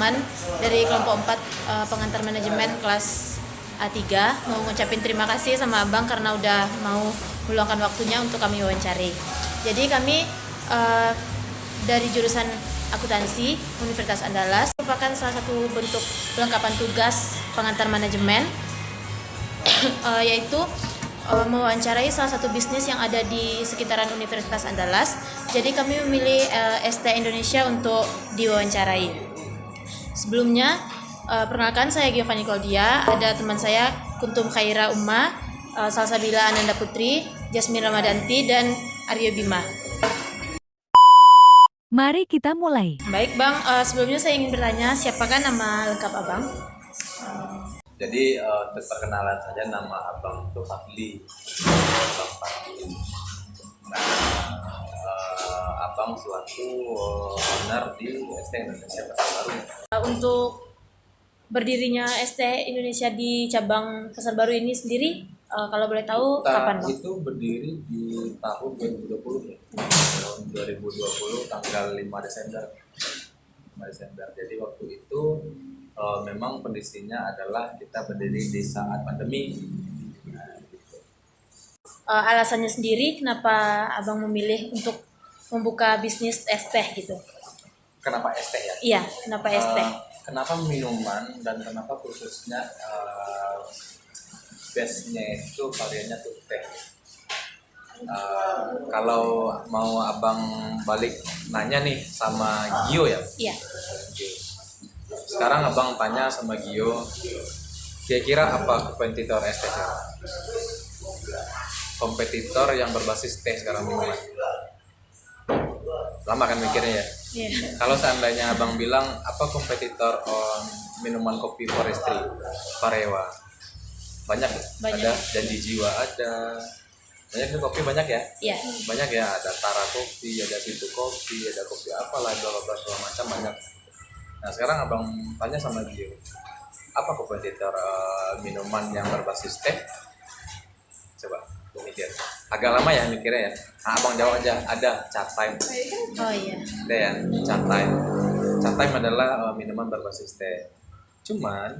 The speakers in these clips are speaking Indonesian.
teman-teman dari kelompok 4 pengantar manajemen kelas A3 mau ngucapin terima kasih sama Abang karena udah mau meluangkan waktunya untuk kami wawancari. Jadi kami dari jurusan akuntansi Universitas Andalas merupakan salah satu bentuk pelengkapan tugas pengantar manajemen yaitu mewawancarai salah satu bisnis yang ada di sekitaran Universitas Andalas. Jadi kami memilih ST Indonesia untuk diwawancarai. Sebelumnya, perkenalkan saya Giovanni Claudia, ada teman saya Kuntum Khaira Umma, Salsabila Ananda Putri, Jasmine Ramadanti, dan Aryo Bima. Mari kita mulai. Baik Bang, sebelumnya saya ingin bertanya, siapakah nama lengkap Abang? Jadi untuk perkenalan saja, nama Abang itu Fadli, Abang Fadli. Abang selaku owner di ST Indonesia Pasar Baru. Untuk berdirinya ST Indonesia di cabang Pasar Baru ini sendiri, kalau boleh tahu kapan Bang? Itu berdiri di tahun 2020 ya. Tahun 2020 tanggal 5 Desember. Jadi waktu itu memang kondisinya adalah kita berdiri di saat pandemi. Alasannya sendiri kenapa Abang memilih untuk membuka bisnis es teh gitu? Kenapa es teh ya? Iya, kenapa es teh? Kenapa minuman dan kenapa khususnya base-nya itu variannya tuh teh? Kalau mau Abang balik nanya nih sama Gio ya? Iya. Sekarang Abang tanya sama Gio, kira-kira apa kompetitor es teh sekarang? Kompetitor yang berbasis teh sekarang minuman. Lama kan mikirnya ya? Yeah. Kalau seandainya Abang bilang apa kompetitor minuman kopi forestry, Parewa, banyak. Ada Janji Jiwa, ada banyak nih kopi banyak ya? Iya. Banyak ya, ada Tara Kopi, ada Situ Kopi, ada kopi apalah, segala macam banyak. Nah sekarang Abang tanya sama dia, apa kompetitor minuman yang berbasis teh? Coba mikir. Agak lama ya mikirnya ya. Nah, Abang jawab aja, ada Chat Time. Oh iya. Ada ya, Chat Time. Chat Time adalah minuman berbasis teh. Cuman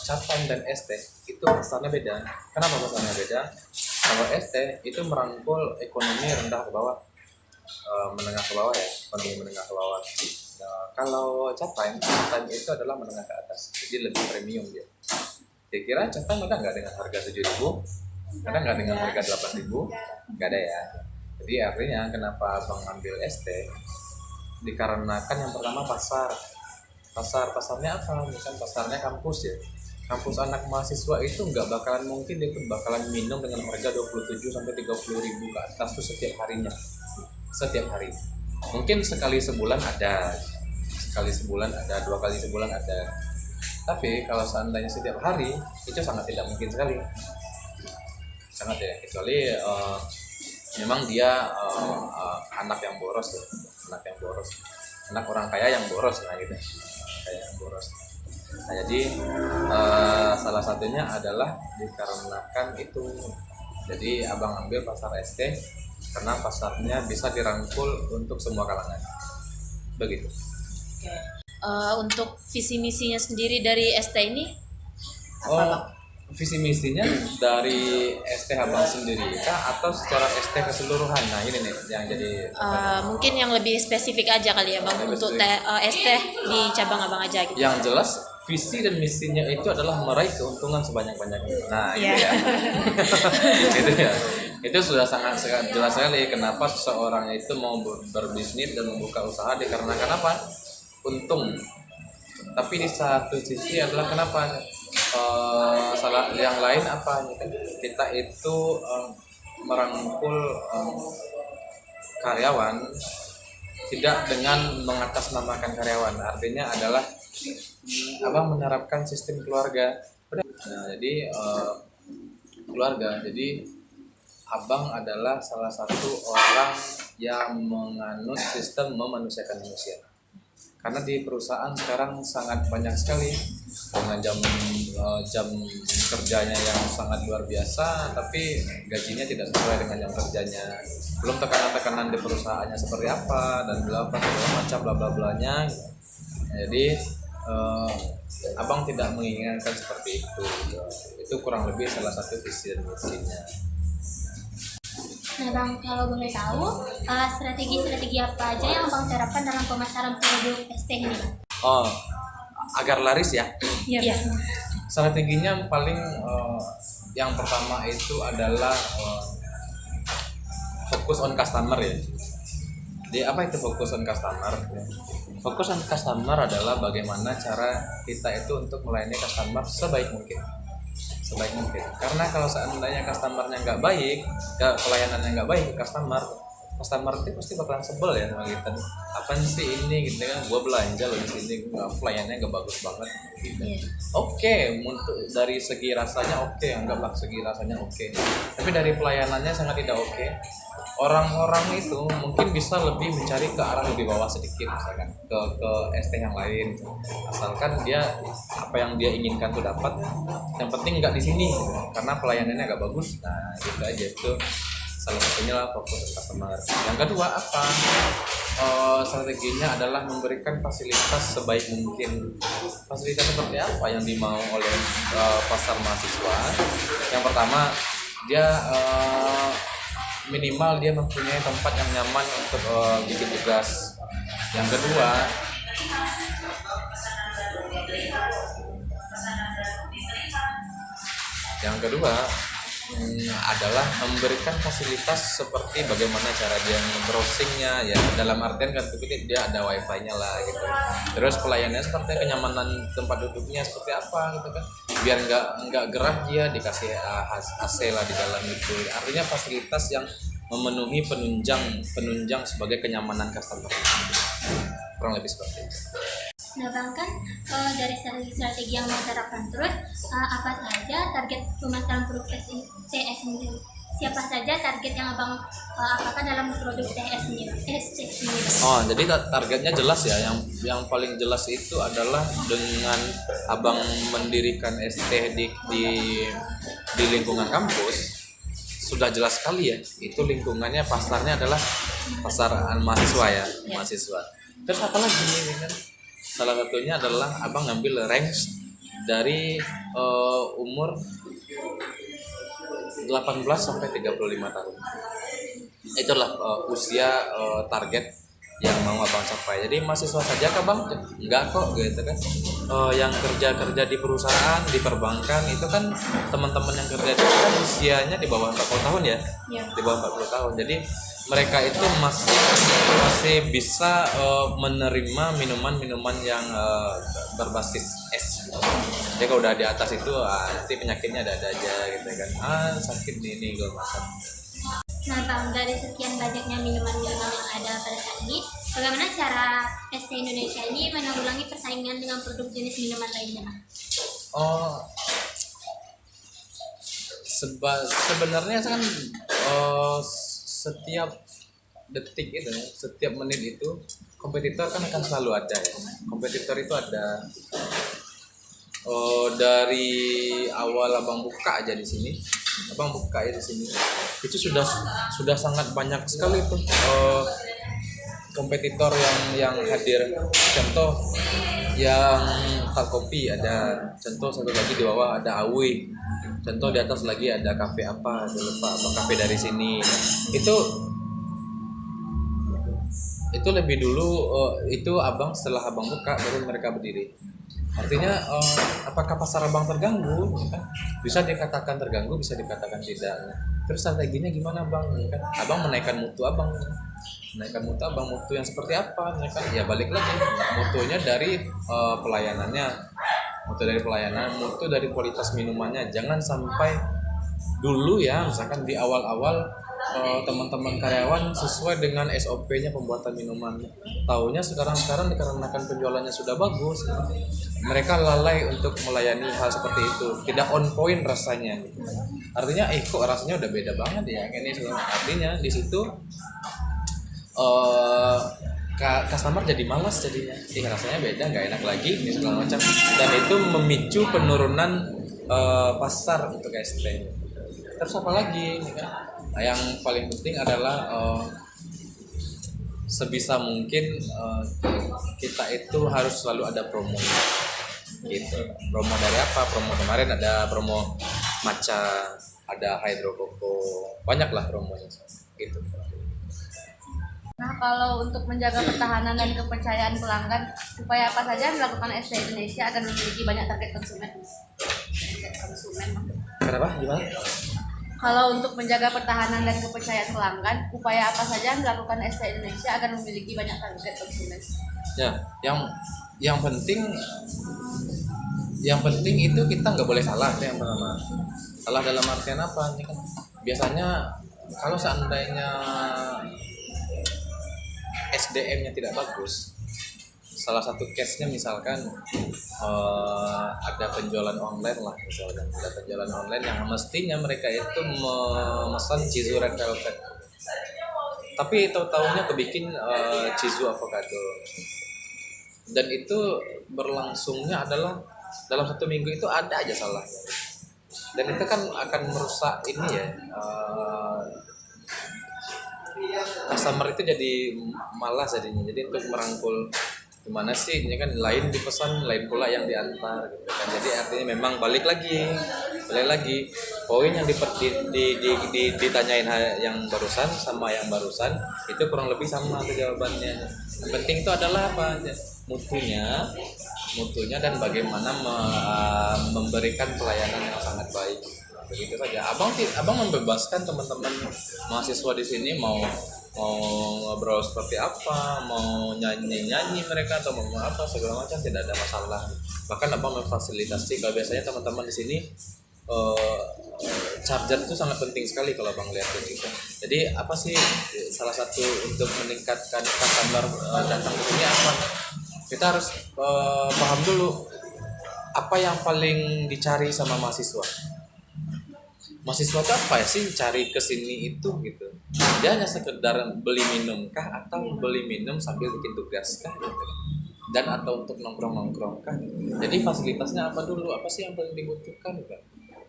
Chat Time dan es teh itu pasarnya beda. Kenapa pasarnya beda? Kalau es teh itu merangkul ekonomi rendah ke bawah, menengah ke bawah ya, ekonomi menengah ke bawah. Kalau Chat Time itu adalah menengah ke atas, jadi lebih premium dia. Kira-kira Chat Time ada nggak dengan harga 7.000? Ada nggak dengan harga 8.000? Nggak ada ya. Jadi artinya kenapa Abang ambil es teh? Dikarenakan yang pertama pasarnya apa? Misalkan pasarnya kampus ya. Kampus anak mahasiswa itu nggak bakalan mungkin dia tuh bakalan minum dengan harga 27-30 ribu ke atas tuh setiap harinya. Setiap hari. Mungkin sekali sebulan ada, 2 kali sebulan ada. Tapi kalau seandainya setiap hari itu sangat tidak mungkin sekali. Sangat ya, kecuali memang dia anak yang boros ya. Anak orang kaya yang boros lah gitu. Kayak yang boros. Nah, jadi salah satunya adalah dikarenakan itu. Jadi Abang ambil pasar es teh karena pasarnya bisa dirangkul untuk semua kalangan. Begitu. Untuk visi misinya sendiri dari es teh ini apa Bang? Visi misinya dari es teh Abang sendiri kah atau secara es teh keseluruhan? Nah ini nih yang jadi mungkin yang lebih spesifik aja kali ya Bang, untuk es teh di cabang Abang aja gitu. Yang jelas visi dan misinya itu adalah meraih keuntungan sebanyak-banyaknya. Nah itu ya. Itu ya. Itu sudah sangat jelas sekali kenapa seseorang itu mau berbisnis dan membuka usaha dikarenakan apa? Untung. Tapi di satu sisi adalah kenapa? Salah yang lain apa? Kita itu merangkul karyawan tidak dengan mengatasnamakan karyawan. Artinya adalah Abang menerapkan sistem keluarga. Nah, jadi keluarga. Jadi Abang adalah salah satu orang yang menganut sistem memanusiakan manusia. Karena di perusahaan sekarang sangat banyak sekali dengan jam kerjanya yang sangat luar biasa, tapi gajinya tidak sesuai dengan jam kerjanya. Belum tekanan-tekanan di perusahaannya seperti apa dan segala macam bla bla blanya. Jadi abang tidak menginginkan seperti itu. Itu kurang lebih salah satu visi dan misinya. Nah Bang, kalau boleh tahu, strategi-strategi apa aja yang Bang terapkan dalam pemasaran produk ST ini Bang? Oh, agar laris ya. Iya. Strateginya paling yang pertama itu adalah fokus on customer ya. Jadi apa itu fokus on customer? Fokus on customer adalah bagaimana cara kita itu untuk melayani customer sebaik mungkin. Karena kalau seandainya customernya nggak baik, pelayanannya nggak baik ke customer itu pasti bakalan sebel ya sama kita. Apa sih ini gitu kan? Gua belanja loh di sini, pelayanannya nggak bagus banget. Gitu. Oke, untuk dari segi rasanya oke, anggaplah segi rasanya oke. Tapi dari pelayanannya sangat tidak oke. Orang-orang itu mungkin bisa lebih mencari ke arah lebih bawah sedikit, misalkan ke ST yang lain, asalkan dia apa yang dia inginkan tuh dapat, yang penting nggak di sini gitu. Karena pelayanannya nggak bagus. Nah gitu aja, itu salah satunya lah fokus customer. Yang kedua apa, strateginya adalah memberikan fasilitas sebaik mungkin. Fasilitas seperti apa yang dimau oleh pasar mahasiswa? Yang pertama, dia minimal dia mempunyai tempat yang nyaman untuk bikin tugas. Yang kedua, adalah memberikan fasilitas seperti bagaimana cara dia browsingnya ya, dalam artian kan dia ada wifi-nya lah gitu. Terus pelayanannya seperti kenyamanan tempat duduknya seperti apa gitu kan, biar nggak gerah, dia dikasih AC lah di dalam itu. Artinya fasilitas yang memenuhi penunjang sebagai kenyamanan customer, kurang lebih seperti itu. Nah Bang, kan dari strategi yang Bang terapkan terus, apa saja target pemasaran produk TS ini? Siapa saja target yang Abang apakan dalam produk TS ini? Oh, jadi targetnya jelas ya. Yang paling jelas itu adalah dengan Abang mendirikan ST di lingkungan kampus, sudah jelas sekali ya. Itu lingkungannya, pasarnya adalah pasar mahasiswa ya, mahasiswa. Terus apa lagi ini kan? Salah satunya adalah Abang ngambil range dari umur 18 sampai 35 tahun. Itulah usia target yang mau Abang capai. Jadi mahasiswa saja kah Bang? Enggak kok gitu kan. Yang kerja di perusahaan, di perbankan itu kan teman-teman yang kerja di kan usianya di bawah 40 tahun ya. Di bawah 40 tahun. Jadi mereka itu masih bisa menerima minuman-minuman yang berbasis es. Jadi kalau udah di atas itu nanti penyakitnya ada aja gitu kan. Sakit ini gue makan. Nah Bang, dari sekian banyaknya minuman-minuman yang ada pada saat ini, bagaimana cara ST Indonesia ini menanggulangi persaingan dengan produk jenis minuman lainnya Bang? Sebenarnya kan setiap detik itu, setiap menit itu kompetitor kan akan selalu ada ya. Kompetitor itu ada dari awal Abang buka aja di sini. Abang buka ya di sini. Itu sudah sangat banyak sekali tuh kompetitor yang hadir. Contoh yang tak kopi ada, contoh satu lagi di bawah ada Awi, contoh di atas lagi ada kafe apa, saya lupa apa kafe dari sini. Itu lebih dulu, itu Abang setelah Abang buka baru mereka berdiri. Artinya apakah pasar Abang terganggu? Bisa dikatakan terganggu, bisa dikatakan tidak. Terus strateginya gimana Bang? Abang menaikkan mutu Abang. Mutu yang seperti apa? Ya balik lagi, mutunya dari pelayanannya, mutu dari kualitas minumannya. Jangan sampai dulu ya, misalkan di awal-awal teman-teman karyawan sesuai dengan SOP-nya pembuatan minuman. Taunya sekarang dikarenakan penjualannya sudah bagus, mereka lalai untuk melayani hal seperti itu, tidak on point rasanya. Artinya kok rasanya udah beda banget ya ini. Artinya di situ customer jadi malas jadinya. Rasanya beda, nggak enak lagi segala macam, dan itu memicu penurunan pasar untuk ST. Terus apa lagi? Nah, yang paling penting adalah sebisa mungkin kita itu harus selalu ada promo gitu. Promo dari apa? Promo kemarin ada promo matcha, ada hydro coco, banyak lah promonya gitu. Nah, kalau untuk menjaga pertahanan dan kepercayaan pelanggan, upaya apa saja yang dilakukan ST Indonesia agar memiliki banyak target konsumen? Kenapa? Gimana? Kalau untuk menjaga pertahanan dan kepercayaan pelanggan, upaya apa saja yang dilakukan ST Indonesia agar memiliki banyak target konsumen? Ya, yang penting itu kita nggak boleh salah, itu yang pertama. Salah dalam artian apa? Ini kan biasanya kalau seandainya SDM-nya tidak bagus, salah satu case-nya misalkan ada penjualan online lah, misalkan ada penjualan online yang mestinya mereka itu memesan Chizu Red Velvet, tapi tahu-tahunya kebikin Chizu Avocado, dan itu berlangsungnya adalah dalam 1 minggu itu ada aja salahnya, dan itu kan akan merusak ini ya, customer itu jadi malas jadinya. Jadi untuk merangkul gimana sih, ini kan lain dipesan, lain pula yang diantar gitu kan. Jadi artinya memang balik lagi poin yang ditanyain yang barusan sama yang barusan itu kurang lebih sama tuh jawabannya. Yang penting itu adalah apa? Mutunya dan bagaimana memberikan pelayanan yang sangat baik. Begitu saja. Abang membebaskan teman-teman mahasiswa di sini mau ngobrol seperti apa, mau nyanyi mereka atau mau apa segala macam, tidak ada masalah. Bahkan abang memfasilitasi. Kalau biasanya teman-teman di sini charger itu sangat penting sekali kalau abang lihat gitu. Jadi apa sih salah satu untuk meningkatkan customer datang ke sini apa? Kita harus paham dulu apa yang paling dicari sama mahasiswa. Mahasiswa itu apa ya sih cari ke sini itu gitu. Dia hanya sekedar beli minum kah, atau beli minum sambil bikin tugas kah gitu. Dan atau untuk nongkrong kah. Jadi fasilitasnya apa dulu? Apa sih yang paling dibutuhkan gitu.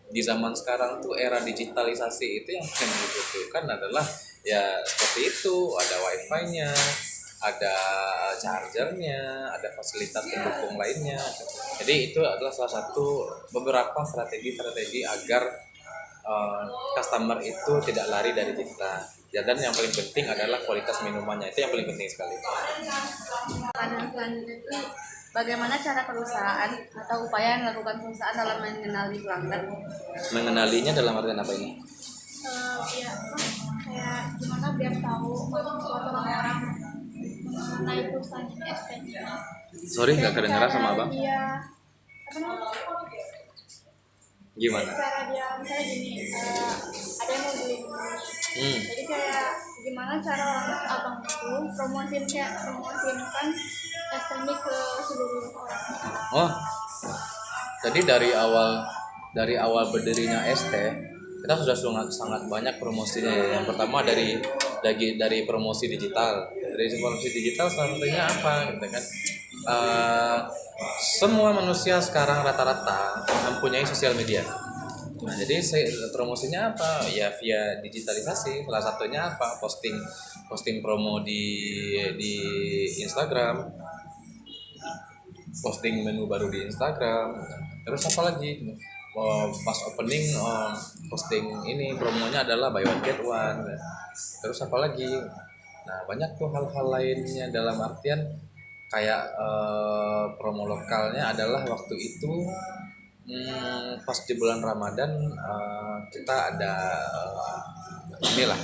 Di zaman sekarang tuh era digitalisasi itu yang paling dibutuhkan adalah ya seperti itu, ada wifi-nya, ada chargernya, ada fasilitas pendukung lainnya. Jadi itu adalah salah satu beberapa strategi agar customer itu tidak lari dari kita. Dan yang paling penting adalah kualitas minumannya, itu yang paling penting sekali. Pertanyaan selanjutnya itu, bagaimana cara perusahaan atau upaya yang dilakukan perusahaan dalam mengenali pelanggan? Mengenalinya dalam artian apa ini? Kayak gimana biar tahu suatu orang mengenai perusahaan ini ST-nya. Sorry, nggak kedengeran sama abang. Iya. Apa namanya? Gimana? Cara dia misalnya gini, ada yang mau beli jadi kayak gimana cara abang itu promosikan ST ke seluruh orang. Oh, jadi dari awal berdirinya ST kita sudah sangat banyak promosinya ya. Yang pertama dari promosi digital. Dari promosi digital salah satunya apa gitu kan? Semua manusia sekarang rata-rata mempunyai sosial media. Nah, jadi promosinya apa? Ya via digitalisasi. Salah satunya apa? Posting promo di Instagram. Posting menu baru di Instagram. Terus apa lagi? Pas opening posting ini promonya adalah buy one get one. Terus apa lagi? Nah, banyak tuh hal-hal lainnya dalam artian kayak promo lokalnya adalah waktu itu pas di bulan Ramadan kita ada inilah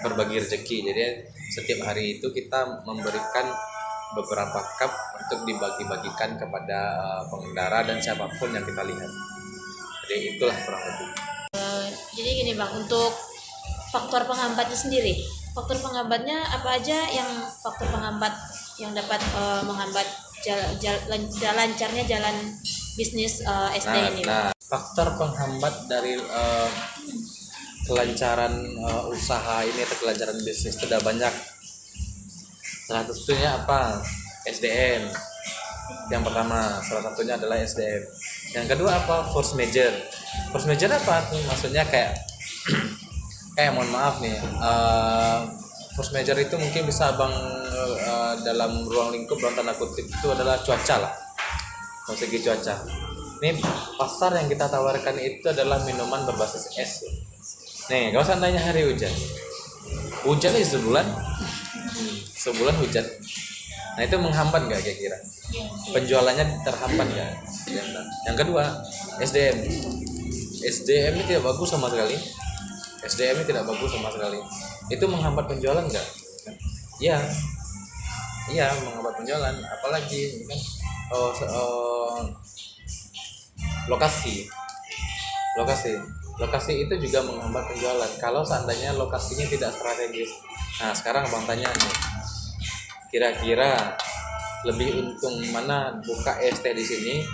berbagi rezeki. Jadi setiap hari itu kita memberikan beberapa cup untuk dibagi-bagikan kepada pengendara dan siapapun yang kita lihat. Jadi itulah kurang lebih. Jadi gini Bang, untuk faktor penghambatnya sendiri, faktor penghambatnya apa aja yang faktor penghambat yang dapat menghambat lancarnya jalan bisnis ST ini? Nah, faktor penghambat dari kelancaran usaha ini atau kelancaran bisnis itu ada banyak. Salah satunya apa? SDM. Yang pertama, salah satunya adalah SDM. Yang kedua apa? Force major. Force major apa? Maksudnya kayak mohon maaf nih. Force major itu mungkin bisa abang dalam ruang lingkup dalam tanda kutip itu adalah cuaca lah, dari segi cuaca. Nih pasar yang kita tawarkan itu adalah minuman berbasis es. Nih kalau seandainya hari hujan nih sebulan hujan, nah itu menghambat nggak kira-kira? Penjualannya terhambat nggak? Yang kedua, SDM ini tidak bagus sama sekali. Itu menghambat penjualan nggak? Iya, menghambat penjualan. Apalagi kan lokasi itu juga menghambat penjualan. Kalau seandainya lokasinya tidak strategis. Nah sekarang abang tanya nih, kira-kira lebih untung mana buka ST di sini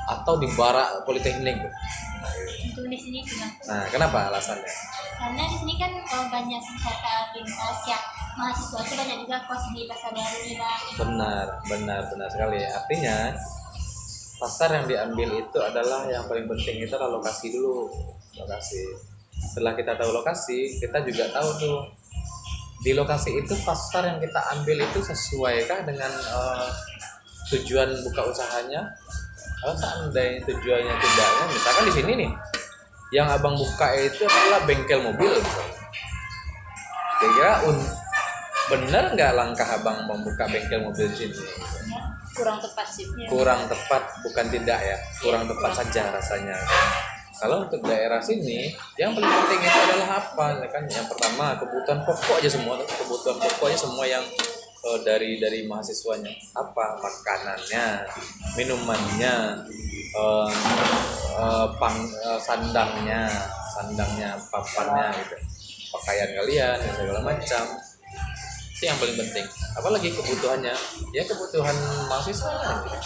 atau di Barak Politeknik? Untuk di sini juga. Nah kenapa alasannya? Karena di sini kan banyak wisata lintas ya, mahasiswa itu banyak juga kos di pasar baru nih Bang. Benar sekali. Artinya pasar yang diambil itu adalah yang paling penting itu adalah lokasi dulu. Setelah kita tahu lokasi, kita juga tahu tuh di lokasi itu pasar yang kita ambil itu sesuaikah dengan tujuan buka usahanya. Kalau seandainya tujuannya tidaknya, misalkan di sini nih yang abang buka itu adalah bengkel mobil misalnya. Kira-kira benar nggak langkah abang membuka bengkel mobil di sini? Kurang tepat sih. Kurang tepat, bukan tidak ya, kurang tepat saja rasanya. Kalau untuk daerah sini yang paling penting itu adalah apa? Ya kan yang pertama kebutuhan pokok aja semua yang dari mahasiswanya, apa makanannya, minumannya, sandangnya, papannya gitu, pakaian kalian dan segala macam. Itu yang paling penting. Apalagi kebutuhannya, ya kebutuhan mahasiswa gitu.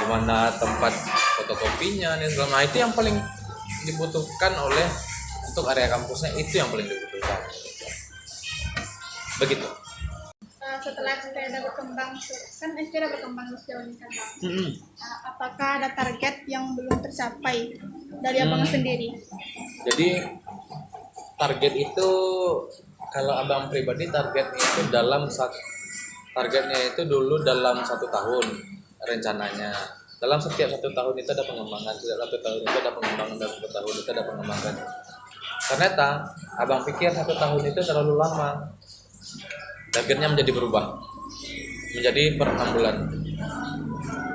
Gimana tempat fotokopinya nih, nah itu yang paling dibutuhkan oleh untuk area kampusnya, itu yang paling dibutuhkan. Begitu. Setelah ST berkembang, kan ST berkembang sejauh ini kan Bang. Apakah ada target yang belum tercapai dari abang sendiri? Jadi target itu kalau abang pribadi targetnya itu dulu dalam 1 tahun rencananya. Dalam setiap 1 tahun itu ada pengembangan, dalam 1 tahun itu ada pengembangan, dalam 1 tahun itu ada pengembangan. Ternyata abang pikir 1 tahun itu terlalu lama. Targetnya menjadi berubah, menjadi per 6 bulan.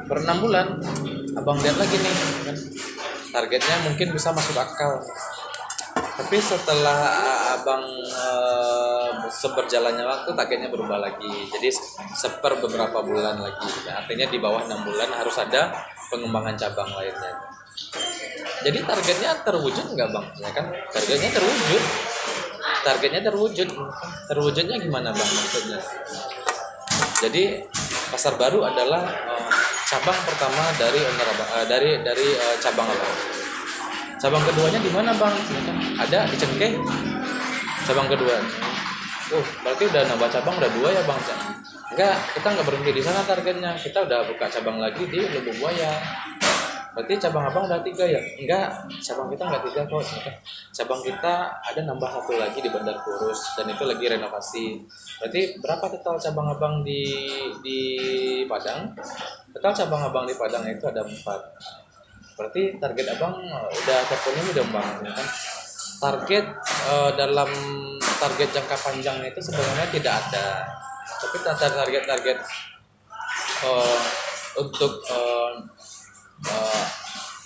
Per 6 bulan abang lihat lagi nih kan, targetnya mungkin bisa masuk akal. Tapi setelah abang seberjalannya waktu, targetnya berubah lagi. Jadi seper beberapa bulan lagi. Nah, artinya di bawah 6 bulan harus ada pengembangan cabang lainnya. Jadi targetnya terwujud nggak bang? Ya kan, targetnya terwujud. Terwujudnya gimana bang maksudnya? Jadi pasar baru adalah cabang pertama dari cabang abang. Cabang keduanya di mana bang? Ada di Cengkeh. Cabang kedua. Berarti udah nambah cabang, udah 2 ya bang? Enggak, kita nggak berhenti di sana targetnya. Kita udah buka cabang lagi di Lubuk Buaya. Berarti cabang abang udah 3 ya? Enggak, cabang kita nggak 3 kok. Cabang kita ada nambah 1 lagi di Bandar Kurus dan itu lagi renovasi. Berarti berapa total cabang abang di Padang? Total cabang abang di Padang itu ada 4. Berarti target abang udah terpenuhi dong bang, ya kan? Dalam target jangka panjangnya itu sebenarnya tidak ada, tapi target untuk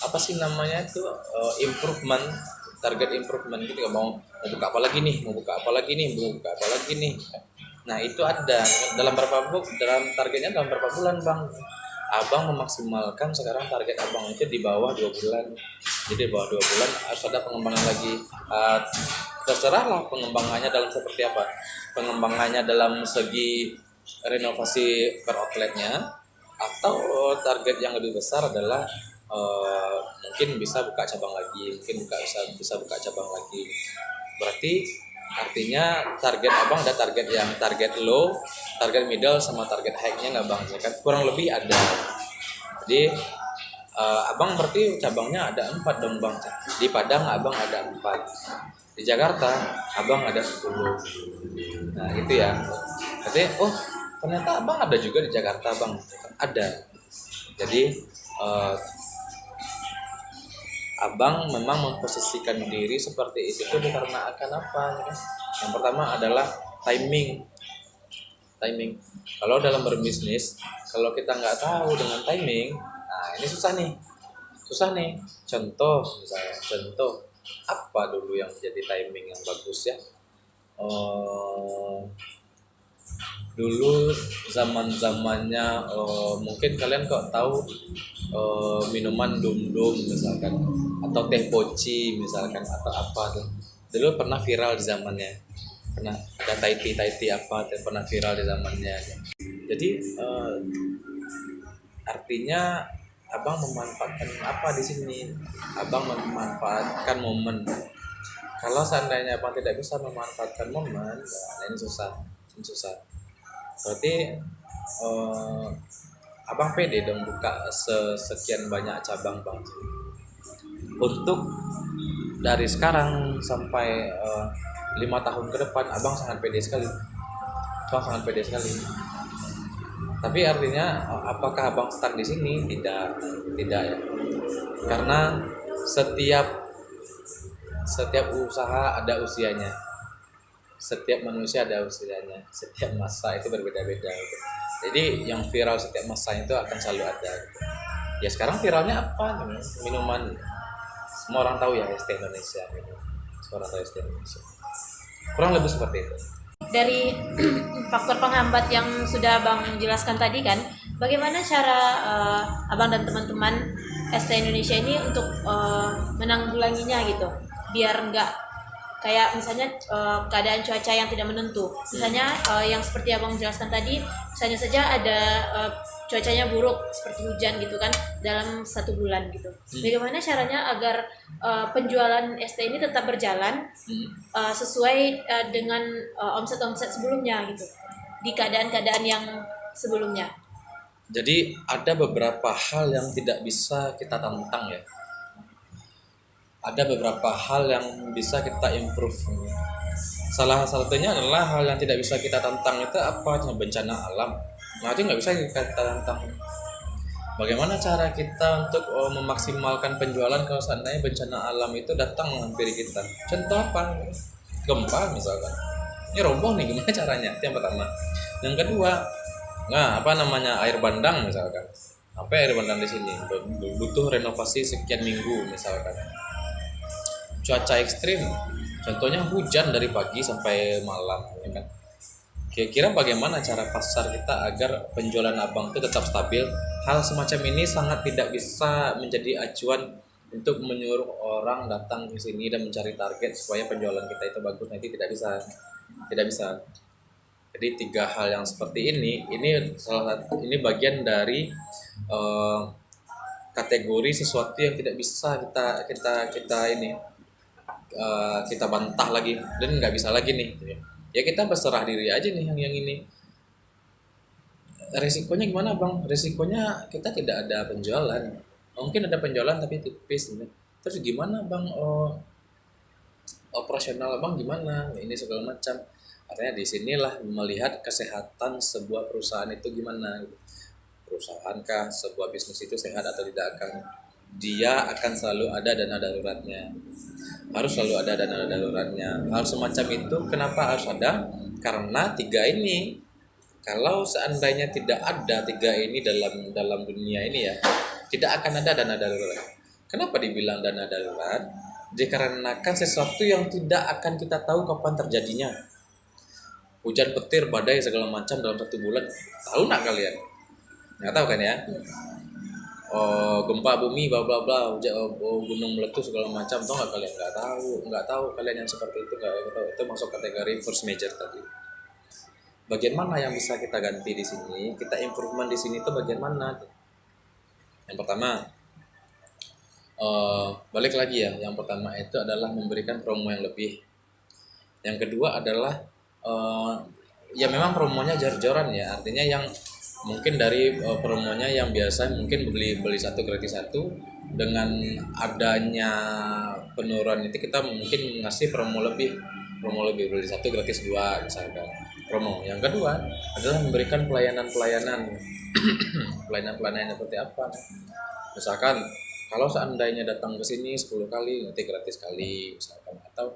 apa sih namanya itu improvement, target improvement gitu, mau buka apa lagi nih, nah itu ada dalam targetnya dalam berapa bulan bang. Abang memaksimalkan sekarang target abang itu di bawah 2 bulan. Jadi di bawah 2 bulan harus ada pengembangan lagi. Terserahlah pengembangannya dalam seperti apa. Pengembangannya dalam segi renovasi per outletnya, atau target yang lebih besar adalah mungkin bisa buka cabang lagi, bisa buka cabang lagi. Berarti artinya target abang ada target low, target middle, sama target high-nya nggak bang? Ya kan kurang lebih ada. Jadi abang berarti cabangnya ada 4 dong bang. Di Padang abang ada 4, di Jakarta abang ada 10. Nah itu ya. Katanya, oh ternyata abang ada juga di Jakarta bang. Ada. Jadi abang memang memposisikan diri seperti itu tuh dikarenakan apa? Yang pertama adalah timing. Kalau dalam berbisnis, kalau kita nggak tahu dengan timing, nah ini susah nih. Contoh apa dulu yang jadi timing yang bagus ya? Dulu zaman-zamannya mungkin kalian kok tahu minuman dum-dum misalkan, atau teh poci misalkan, atau apa tuh dulu pernah viral di zamannya, pernah ada Taiti apa dan pernah viral di zamannya. Jadi artinya abang memanfaatkan apa di sini? Abang memanfaatkan momen. Kalau seandainya abang tidak bisa memanfaatkan momen, nah ini susah. Berarti abang pede dong buka sekian banyak cabang bang. Untuk dari sekarang sampai 5 tahun ke depan, abang sangat pede sekali. Tapi artinya apakah abang stuck di sini? Tidak ya. Karena setiap usaha ada usianya. Setiap manusia ada usianya. Setiap masa itu berbeda-beda gitu. Jadi yang viral setiap masa itu akan selalu ada gitu. Ya sekarang viralnya apa? Minuman. Semua orang tahu ya ST Indonesia gitu. Semua orang tahu ST Indonesia. Kurang lebih seperti itu. Dari faktor penghambat yang sudah Abang jelaskan tadi kan, bagaimana cara Abang dan teman-teman ST Indonesia ini untuk menanggulanginya gitu, biar nggak kayak misalnya keadaan cuaca yang tidak menentu, misalnya yang seperti Abang jelaskan tadi, misalnya saja ada cuacanya buruk seperti hujan gitu kan dalam 1 bulan gitu. Bagaimana caranya agar penjualan ST ini tetap berjalan sesuai dengan omset-omset sebelumnya gitu, di keadaan-keadaan yang sebelumnya? Jadi ada beberapa hal yang tidak bisa kita tantang ya. Ada beberapa hal yang bisa kita improve. Salah satunya adalah hal yang tidak bisa kita tantang itu apa? Bencana alam. Nah itu nggak bisa kita tantang. Bagaimana cara kita untuk memaksimalkan penjualan kalau seandainya bencana alam itu datang menghampiri kita? Contoh apa? Gempa misalkan. Ini roboh nih, gimana caranya? Itu yang pertama. Yang kedua, air bandang misalkan. Apa air bandang di sini? Butuh renovasi sekian minggu misalkan. Cuaca ekstrim, contohnya hujan dari pagi sampai malam, ya kan? Kira-kira bagaimana cara pasar kita agar penjualan abang itu tetap stabil? Hal semacam ini sangat tidak bisa menjadi acuan untuk menyuruh orang datang ke sini dan mencari target supaya penjualan kita itu bagus. Nanti tidak bisa. Jadi 3 hal yang seperti ini bagian dari kategori sesuatu yang tidak bisa kita bantah lagi dan nggak bisa lagi nih. Ya kita berserah diri aja nih yang ini. Resikonya gimana bang? Resikonya kita tidak ada penjualan. Mungkin ada penjualan tapi tipis. Terus gimana bang? Operasional bang gimana? Ini segala macam. Artinya di sinilah melihat kesehatan sebuah perusahaan itu gimana. Perusahaan sebuah bisnis itu sehat atau tidak dia akan selalu ada dana daruratnya. Harus selalu ada dana daruratnya. Hal semacam itu kenapa harus ada? Karena 3 ini, kalau seandainya tidak ada 3 ini dalam dunia ini ya, tidak akan ada dana darurat. Kenapa dibilang dana darurat? Dikarenakan sesuatu yang tidak akan kita tahu kapan terjadinya. Hujan petir, badai segala macam dalam 1 bulan. Tahu nggak kalian? Nggak tahu kan ya? Gempa bumi bla bla bla, gunung meletus segala macam, tahu nggak kalian? Nggak tahu kalian yang seperti itu, nggak tahu. Itu masuk kategori force major tadi. Bagian yang bisa kita ganti di sini, kita improvement di sini itu bagian mana? Yang pertama, balik lagi ya. Yang pertama itu adalah memberikan promo yang lebih. Yang kedua adalah ya memang promonya jor-joran ya, artinya yang mungkin dari promonya yang biasa mungkin beli 1 gratis 1, dengan adanya penurunan itu kita mungkin ngasih promo lebih beli 1 gratis 2 misalkan. promo. Yang kedua adalah memberikan pelayanan-pelayanan. Pelayanan-pelayanan seperti apa? Misalkan kalau seandainya datang ke sini 10 kali nanti gratis kali misalkan, atau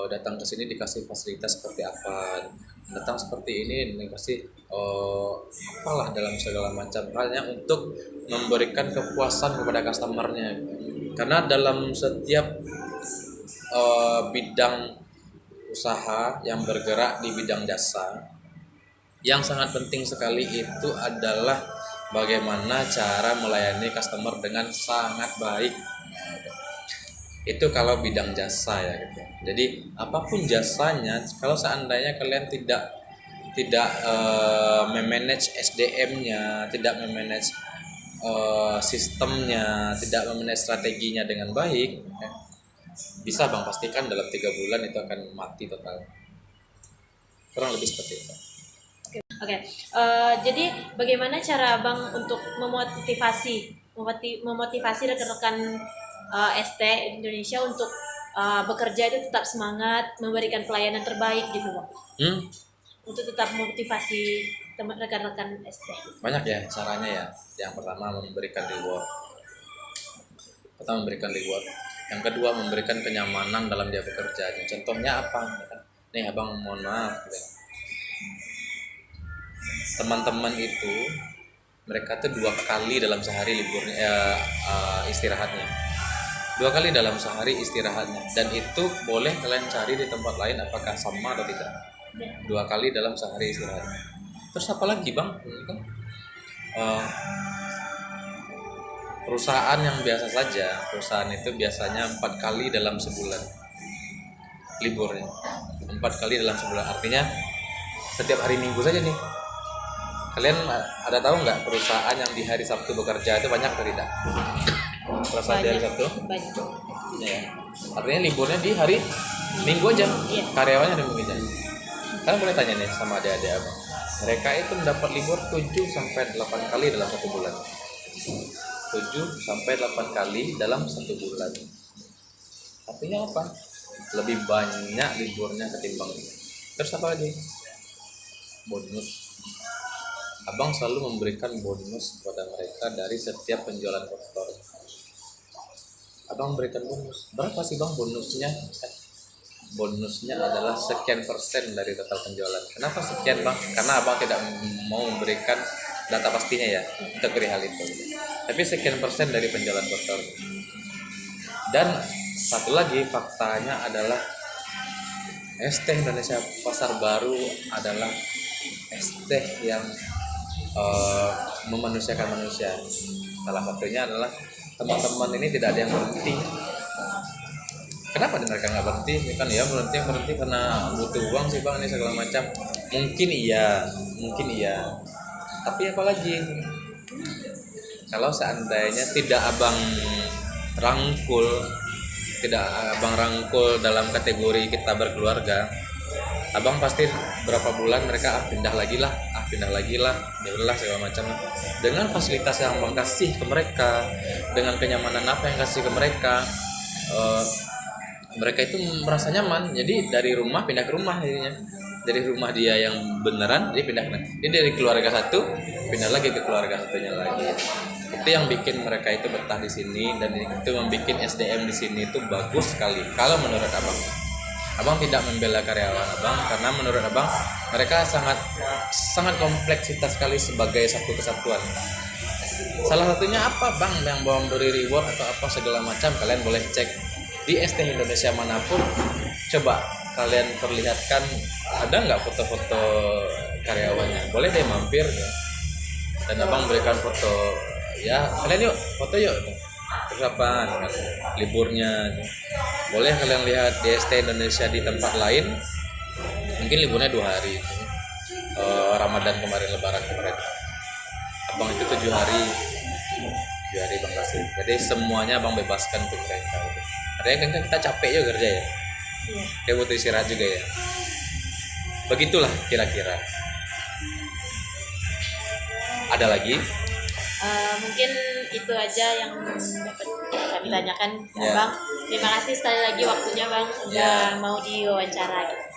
datang ke sini dikasih fasilitas seperti apa, datang seperti ini dikasih apalah dalam segala macam halnya untuk memberikan kepuasan kepada customernya. Karena dalam setiap bidang usaha yang bergerak di bidang jasa, yang sangat penting sekali itu adalah bagaimana cara melayani customer dengan sangat baik. Itu kalau bidang jasa ya gitu. Jadi apapun jasanya, kalau seandainya kalian tidak memanage SDM-nya, tidak memanage sistemnya, tidak memanage strateginya dengan baik, bisa Bang pastikan dalam 3 bulan itu akan mati total. Kurang lebih seperti itu. Oke, jadi bagaimana cara Abang untuk memotivasi rekan-rekan ST Indonesia untuk bekerja itu tetap semangat, memberikan pelayanan terbaik gitu Bang? Untuk tetap memotivasi rekan-rekan ST. Banyak ya caranya ya. Yang pertama memberikan reward. Yang kedua memberikan kenyamanan dalam dia bekerja. Contohnya apa? Nih abang mohon maaf. Teman-teman itu mereka tuh 2 kali dalam sehari liburnya istirahatnya. 2 kali dalam sehari istirahatnya. Dan itu boleh kalian cari di tempat lain apakah sama atau tidak. 2 kali dalam sehari istirahatnya. Terus apa lagi bang? Ini kan perusahaan yang biasa saja, perusahaan itu biasanya 4 kali dalam sebulan liburnya, 4 kali dalam sebulan, artinya setiap hari Minggu saja nih. Kalian ada tahu nggak perusahaan yang di hari Sabtu bekerja itu banyak atau tidak? Perusahaan di hari Sabtu? Banyak. Ya. Artinya liburnya di hari Minggu aja, karyawannya ada Minggu aja. Kalian boleh tanya nih sama adik-adik abang, mereka itu mendapat libur 7-8 kali dalam 1 bulan. 7-8 kali dalam 1 bulan. Artinya apa? Lebih banyak liburnya ketimbang ini. Terus apa lagi? Bonus. Abang selalu memberikan bonus kepada mereka dari setiap penjualan kotor. Abang memberikan bonus. Berapa sih bang bonusnya? Bonusnya adalah sekian persen dari total penjualan. Kenapa sekian bang? Karena abang tidak mau memberikan data pastinya ya untuk perihal itu. Tapi sekian persen dari penjualan kotor. Dan satu lagi faktanya adalah ST Indonesia Pasar Baru adalah ST yang memanusiakan manusia. Salah satunya adalah teman-teman ini tidak ada yang berhenti. Kenapa mereka nggak berhenti? Ini kan ya berhenti karena butuh uang sih bang, ini segala macam. Mungkin iya. Tapi apalagi kalau seandainya tidak abang rangkul dalam kategori kita berkeluarga, abang pasti berapa bulan mereka pindah lagi lah, ya udahlah segala macam. Dengan fasilitas yang abang kasih ke mereka, dengan kenyamanan apa yang kasih ke mereka, mereka itu merasa nyaman. Jadi dari rumah pindah ke rumah jadinya. Dari rumah dia yang beneran dia pindah ke, dia dari keluarga satu pindah lagi ke keluarga satunya lagi. Itu yang bikin mereka itu betah di sini, dan itu membuat SDM di sini itu bagus sekali. Kalau menurut abang tidak membela karyawan abang, karena menurut abang mereka sangat kompleksitas sekali sebagai satu kesatuan. Salah satunya apa bang yang mau memberi reward atau apa segala macam, kalian boleh cek di ST Indonesia manapun. Coba kalian perlihatkan ada nggak foto-foto karyawannya, boleh deh mampir ya. Dan abang berikan foto ya, kalian yuk foto yuk. Terus apa liburnya, boleh kalian lihat di ST Indonesia di tempat lain mungkin liburnya 2 hari. Ramadan kemarin, Lebaran kemarin abang itu 7 hari bang kasih. Jadi semuanya abang bebaskan untuk mereka. Artinya kan kita capek juga kerja ya, kayak butuh istirahat juga ya. Begitulah kira-kira. Ada lagi? Mungkin itu aja yang dapat kami tanyakan, Bang. Terima kasih sekali lagi waktunya Bang udah mau diwawancara.